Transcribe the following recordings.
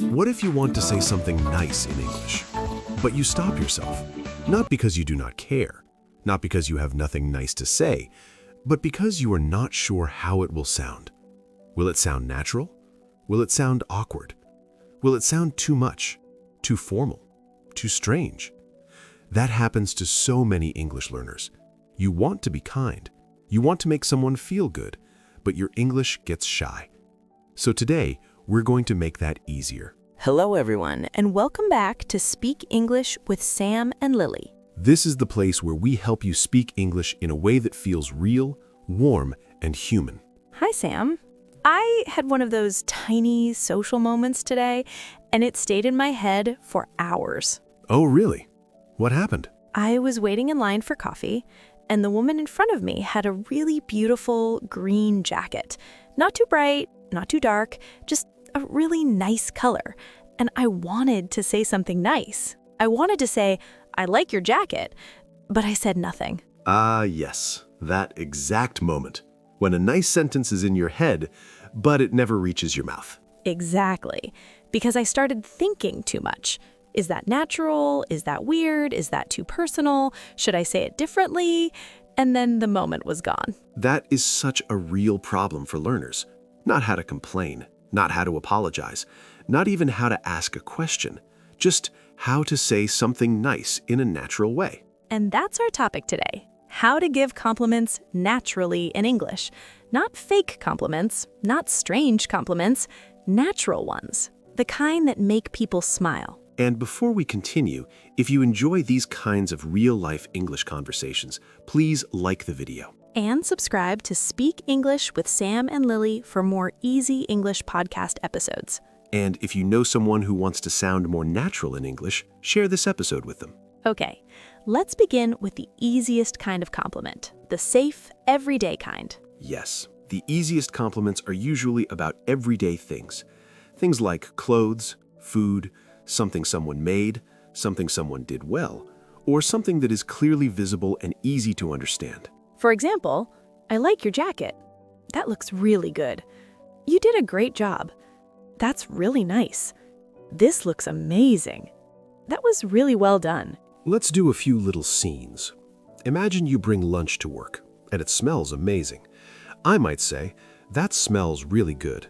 What if you want to say something nice in English, but you stop yourself? Not because you do not care, not because you have nothing nice to say, but because you are not sure how it will sound. Will it sound natural? Will it sound awkward? Will it sound too much, too formal, too strange? That happens to so many English learners. You want to be kind. You want to make someone feel good, but your English gets shy. So today, we're going to make that easier. Hello, everyone, and welcome back to Speak English with Sam and Lily. This is the place where we help you speak English in a way that feels real, warm, and human. Hi, Sam. I had one of those tiny social moments today, and it stayed in my head for hours. Oh, really? What happened? I was waiting in line for coffee, and the woman in front of me had a really beautiful green jacket. Not too bright, not too dark, just a really nice color. And I wanted to say something nice. I wanted to say, I like your jacket, but I said nothing. Yes, that exact moment. When a nice sentence is in your head, but it never reaches your mouth. Exactly. Because I started thinking too much. Is that natural? Is that weird? Is that too personal? Should I say it differently? And then the moment was gone. That is such a real problem for learners. Not how to complain, not how to apologize, not even how to ask a question, just how to say something nice in a natural way. And that's our topic today. How to give compliments naturally in English. Not fake compliments, not strange compliments, natural ones. The kind that make people smile. And before we continue, if you enjoy these kinds of real-life English conversations, please like the video. And subscribe to Speak English with Sam and Lily for more easy English podcast episodes. And if you know someone who wants to sound more natural in English, share this episode with them. Okay, let's begin with the easiest kind of compliment, the safe, everyday kind. Yes, the easiest compliments are usually about everyday things. Things like clothes, food, something someone made, something someone did well, or something that is clearly visible and easy to understand. For example, I like your jacket. That looks really good. You did a great job. That's really nice. This looks amazing. That was really well done. Let's do a few little scenes. Imagine you bring lunch to work, and it smells amazing. I might say, that smells really good.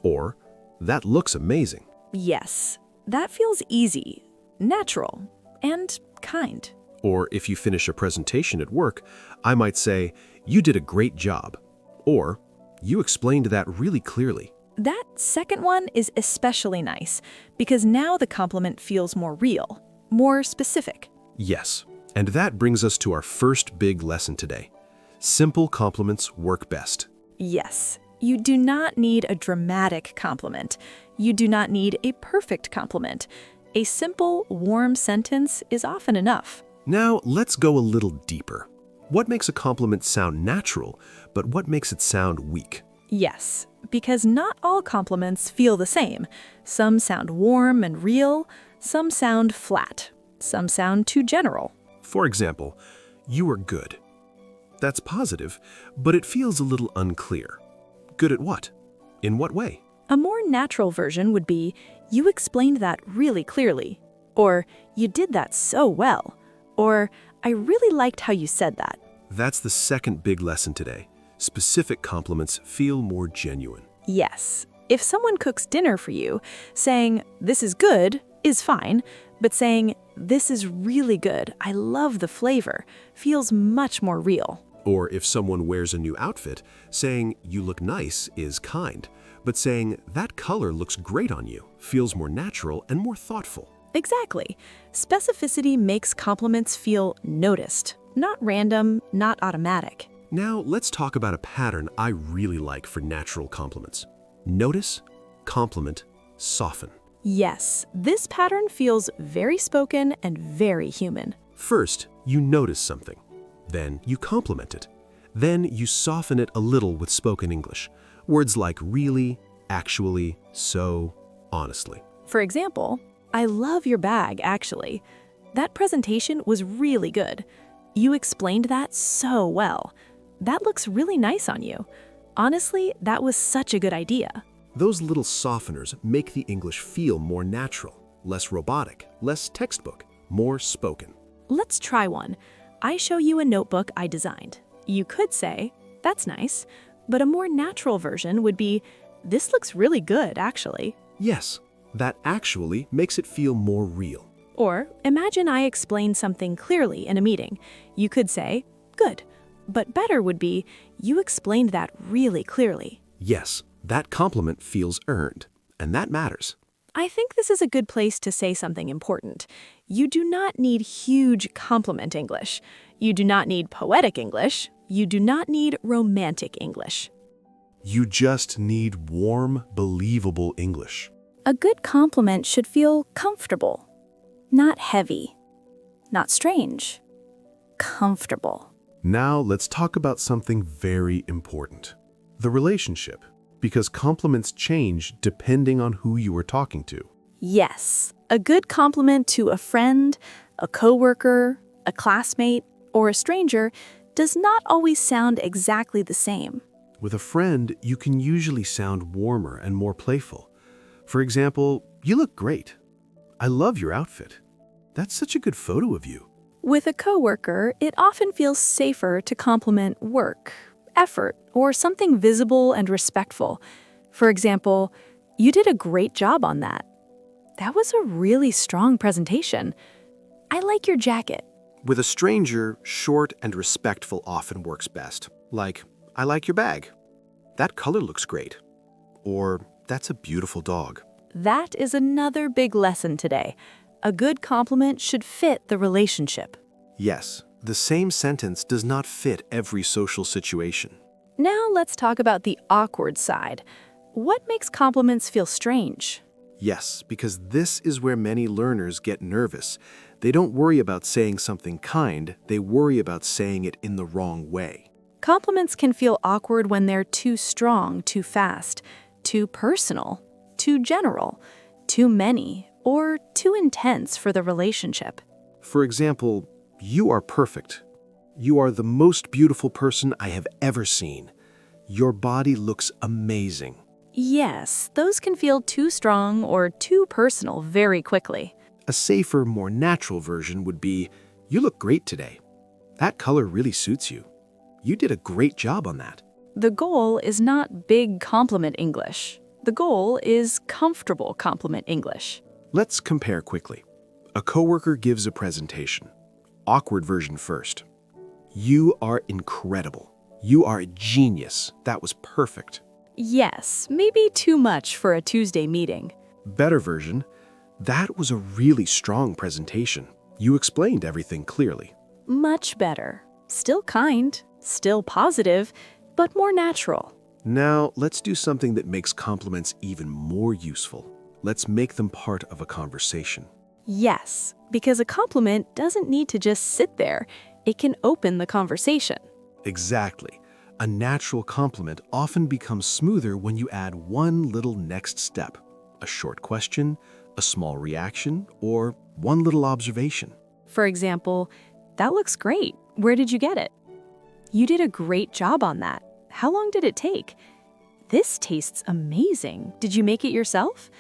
Or, that looks amazing. Yes, that feels easy, natural, and kind. Or if you finish a presentation at work, I might say, you did a great job. Or, you explained that really clearly. That second one is especially nice because now the compliment feels more real, more specific. Yes, and that brings us to our first big lesson today. Simple compliments work best. Yes, you do not need a dramatic compliment. You do not need a perfect compliment. A simple, warm sentence is often enough. Now, let's go a little deeper. What makes a compliment sound natural, but what makes it sound weak? Yes, because not all compliments feel the same. Some sound warm and real, some sound flat, some sound too general. For example, you are good. That's positive, but it feels a little unclear. Good at what? In what way? A more natural version would be, you explained that really clearly, or you did that so well, or I really liked how you said that. That's the second big lesson today. Specific compliments feel more genuine. Yes, if someone cooks dinner for you, saying, this is good, is fine, but saying, this is really good, I love the flavor, feels much more real. Or if someone wears a new outfit, saying, you look nice is kind, but saying, that color looks great on you, feels more natural and more thoughtful. Exactly. Specificity makes compliments feel noticed, not random, not automatic. Now, let's talk about a pattern I really like for natural compliments. Notice, compliment, soften. Yes, this pattern feels very spoken and very human. First, you notice something. Then you compliment it. Then you soften it a little with spoken English. Words like really, actually, so, honestly. For example, I love your bag, actually. That presentation was really good. You explained that so well. That looks really nice on you. Honestly, that was such a good idea. Those little softeners make the English feel more natural, less robotic, less textbook, more spoken. Let's try one. I show you a notebook I designed. You could say, "That's nice," but a more natural version would be, "This looks really good, actually." Yes, that actually makes it feel more real. Or imagine I explain something clearly in a meeting. You could say, "Good," but better would be, "You explained that really clearly." Yes, that compliment feels earned, and that matters. I think this is a good place to say something important. You do not need huge compliment English. You do not need poetic English. You do not need romantic English. You just need warm, believable English. A good compliment should feel comfortable, not heavy, not strange, comfortable. Now let's talk about something very important. The relationship, because compliments change depending on who you are talking to. Yes, a good compliment to a friend, a coworker, a classmate, or a stranger does not always sound exactly the same. With a friend, you can usually sound warmer and more playful. For example, "You look great. I love your outfit. That's such a good photo of you." With a coworker, it often feels safer to compliment work, effort, or something visible and respectful. For example, "You did a great job on that. That was a really strong presentation. I like your jacket." With a stranger, short and respectful often works best. Like, "I like your bag. That color looks great." Or, "That's a beautiful dog." That is another big lesson today. A good compliment should fit the relationship. Yes, the same sentence does not fit every social situation. Now let's talk about the awkward side. What makes compliments feel strange? Yes, because this is where many learners get nervous. They don't worry about saying something kind, they worry about saying it in the wrong way. Compliments can feel awkward when they're too strong, too fast, too personal, too general, too many, or too intense for the relationship. For example, "You are perfect. You are the most beautiful person I have ever seen. Your body looks amazing." Yes, those can feel too strong or too personal very quickly. A safer, more natural version would be, "You look great today. That color really suits you. You did a great job on that." The goal is not big compliment English. The goal is comfortable compliment English. Let's compare quickly. A coworker gives a presentation. Awkward version first. "You are incredible. You are a genius. That was perfect." Yes, maybe too much for a Tuesday meeting. Better version, "That was a really strong presentation. You explained everything clearly." Much better. Still kind, still positive, but more natural. Now, let's do something that makes compliments even more useful. Let's make them part of a conversation. Yes, because a compliment doesn't need to just sit there. It can open the conversation. Exactly. A natural compliment often becomes smoother when you add one little next step. A short question, a small reaction, or one little observation. For example, "That looks great. Where did you get it?" "You did a great job on that. How long did it take?" "This tastes amazing. Did you make it yourself?"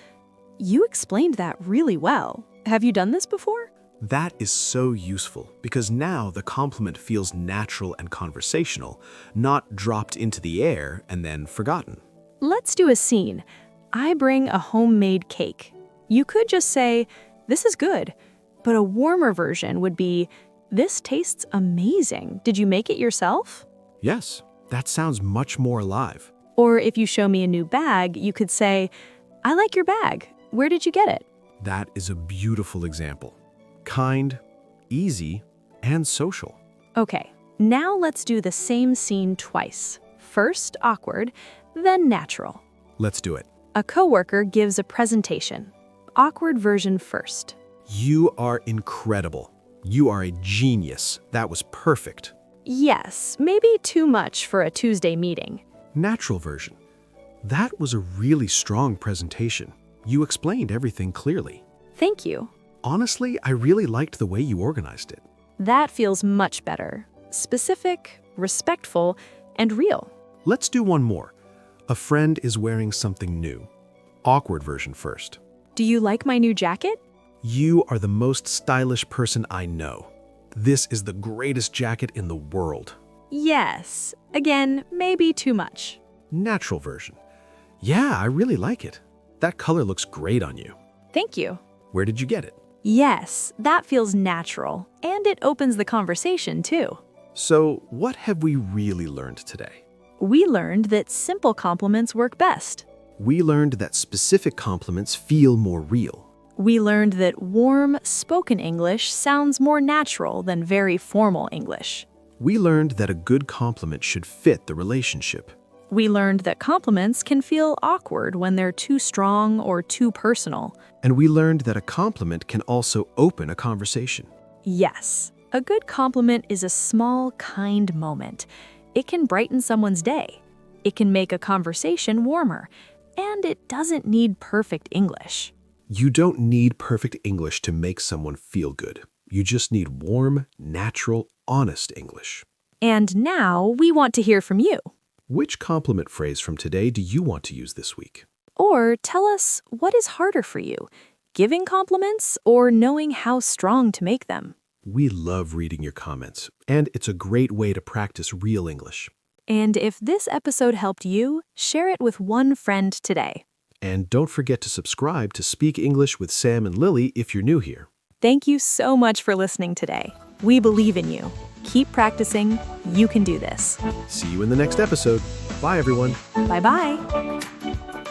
"You explained that really well. Have you done this before?" That is so useful because now the compliment feels natural and conversational, not dropped into the air and then forgotten. Let's do a scene. I bring a homemade cake. You could just say, "This is good," but a warmer version would be, "This tastes amazing. Did you make it yourself?" Yes, that sounds much more alive. Or if you show me a new bag, you could say, "I like your bag. Where did you get it?" That is a beautiful example. Kind, easy, and social. Okay, now let's do the same scene twice. First awkward, then natural. Let's do it. A coworker gives a presentation. Awkward version first. "You are incredible. You are a genius. That was perfect." Yes, maybe too much for a Tuesday meeting. Natural version. "That was a really strong presentation. You explained everything clearly." Thank you. "Honestly, I really liked the way you organized it." That feels much better. Specific, respectful, and real. Let's do one more. A friend is wearing something new. Awkward version first. Do you like my new jacket? You are the most stylish person I know. This is the greatest jacket in the world. Yes. Again, maybe too much. Natural version. Yeah, I really like it. That color looks great on you. Thank you. Where did you get it? Yes, that feels natural, and it opens the conversation too. So, what have we really learned today? We learned that simple compliments work best. We learned that specific compliments feel more real. We learned that warm, spoken English sounds more natural than very formal English. We learned that a good compliment should fit the relationship. We learned that compliments can feel awkward when they're too strong or too personal. And we learned that a compliment can also open a conversation. Yes, a good compliment is a small, kind moment. It can brighten someone's day. It can make a conversation warmer. And it doesn't need perfect English. You don't need perfect English to make someone feel good. You just need warm, natural, honest English. And now we want to hear from you. Which compliment phrase from today do you want to use this week? Or tell us what is harder for you, giving compliments or knowing how strong to make them. We love reading your comments, and it's a great way to practice real English. And if this episode helped you, share it with one friend today. And don't forget to subscribe to Speak English with Sam and Lily if you're new here. Thank you so much for listening today. We believe in you. Keep practicing. You can do this. See you in the next episode. Bye, everyone. Bye-bye.